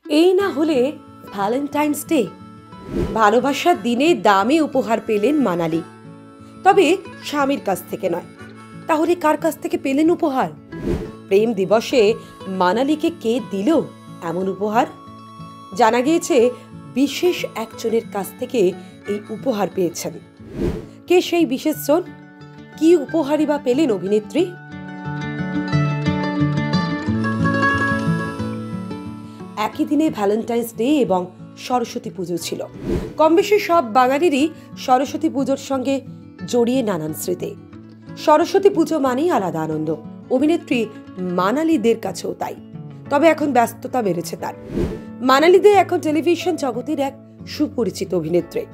এই না হলে ভ্যালেন্টাইন্স ডে, ভালোবাসার দিনে দামি উপহার পেলেন মানালি। তবে স্বামীর কাছ থেকে নয়, তাহলে কার কাছ থেকে পেলেন উপহার? প্রেম দিবসে মানালিকে কে দিল এমন উপহার? জানা গিয়েছে বিশেষ একজনের কাছ থেকে এই উপহার পেয়েছেন। কে সেই বিশেষজন? কি উপহারই বা পেলেন অভিনেত্রী? একই দিনে ভ্যালেন্টাইন্স ডে এবং সরস্বতী পুজো ছিল। কম বেশি সব বাঙালিরই সরস্বতী পুজোর সঙ্গে জড়িয়ে নানান স্মৃতি। সরস্বতী পুজো মানেই আলাদা আনন্দ, অভিনেত্রী মানালিদের কাছেও তাই। তবে এখন ব্যস্ততা বেড়েছে তার। মানালি দে এখন টেলিভিশন জগতের এক সুপরিচিত অভিনেত্রী।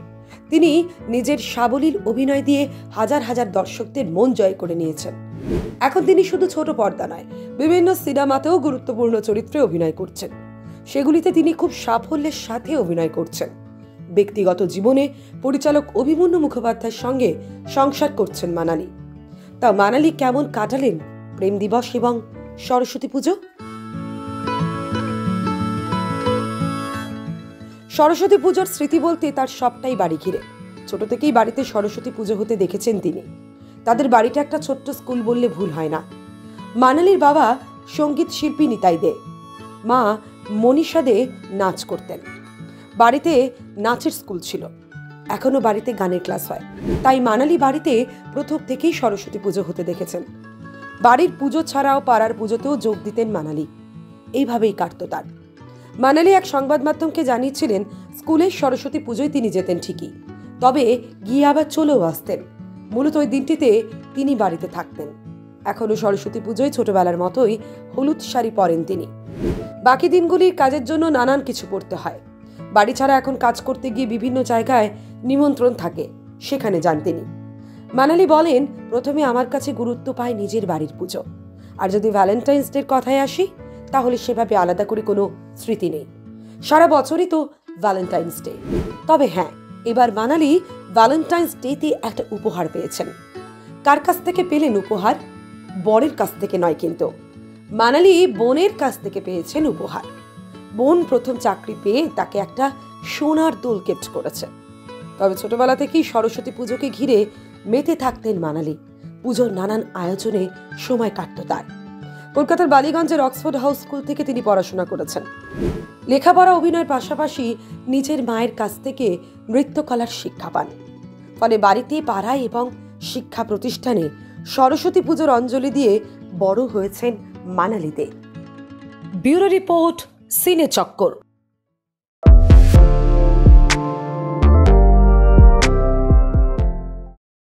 তিনি নিজের সাবলীল অভিনয় দিয়ে হাজার হাজার দর্শকদের মন জয় করে নিয়েছেন। এখন তিনি শুধু ছোট পর্দা নয়, বিভিন্ন সিনেমাতেও গুরুত্বপূর্ণ চরিত্রে অভিনয় করছেন। সেগুলিতে তিনি খুব সাফল্যের সাথে অভিনয় করছেন। ব্যক্তিগত জীবনে পরিচালক অভিমন্যু মুখোপাধ্যায়ের সঙ্গে সংসার করছেন মানালি। তা মানালি কেমন কাটালেন প্রেম দিবস এবং সরস্বতী পুজো? সরস্বতী পুজোর স্মৃতি বলতে তার সবটাই বাড়ি ঘিরে। ছোট থেকেই বাড়িতে সরস্বতী পুজো হতে দেখেছেন তিনি। তাদের বাড়িটা একটা ছোট্ট স্কুল বললে ভুল হয় না। মানালির বাবা সঙ্গীত শিল্পী নিতাই দে, মা মনীষা দে নাচ করতেন। বাড়িতে নাচের স্কুল ছিল, এখনো বাড়িতে গানের ক্লাস হয়। তাই মানালি বাড়িতে প্রথম থেকেই সরস্বতী পুজো হতে দেখেছেন। বাড়ির পুজো ছাড়াও পাড়ার পুজোতেও যোগ দিতেন মানালি। এইভাবেই কাটত তার। মানালি এক সংবাদ মাধ্যমকে জানিয়েছিলেন, স্কুলের সরস্বতী পুজোয় তিনি যেতেন ঠিকই, তবে গিয়ে আবার চলেও আসতেন। মূলত ওই দিনটিতে তিনি বাড়িতে থাকতেন। এখনো সরস্বতী পুজোয় ছোটবেলার মতোই হলুদ শাড়ি পরেন তিনি। বাকি দিনগুলির কাজের জন্য নানান কিছু করতে হয়। বাড়ি ছাড়া এখন কাজ করতে গিয়ে বিভিন্ন জায়গায় নিমন্ত্রণ থাকে, সেখানে যান তিনি। মানালি বলেন, প্রথমে আমার কাছে গুরুত্ব পায় নিজের বাড়ির পুজো। আর যদি ভ্যালেন্টাইন্স ডের কথায় আসি, তাহলে সেভাবে আলাদা করে কোনো স্মৃতি নেই। সারা বছরই তো ভ্যালেন্টাইন্স ডে। তবে হ্যাঁ, এবার মানালি ভ্যালেন্টাইন্স ডেতে একটা উপহার পেয়েছেন। কার কাছ থেকে পেলেন উপহার? বরের কাছ থেকে নয় কিন্তু। মানালি বোনের কাছ থেকে পেয়েছেন উপহার। বোন প্রথম চাকরি পেয়ে তাকে একটা সোনার দোল গিফট করেছে। তবে ছোটবেলা থেকেই সরস্বতী পুজোকে ঘিরে মেতে থাকতেন মানালি। পুজোর নানান আয়োজনে সময় কাটত তার। কলকাতার বালিগঞ্জের অক্সফোর্ড হাউস স্কুল থেকে তিনি পড়াশোনা করেছেন। লেখাপড়া অভিনয়ের পাশাপাশি নিজের মায়ের কাছ থেকে নৃত্যকলার শিক্ষা পান। ফলে বাড়িতে, পাড়ায় এবং শিক্ষা প্রতিষ্ঠানে সরস্বতী পুজোর অঞ্জলি দিয়ে বড় হয়েছেন মানালি দে। ব্যুরো রিপোর্ট, সিনে চক্কর।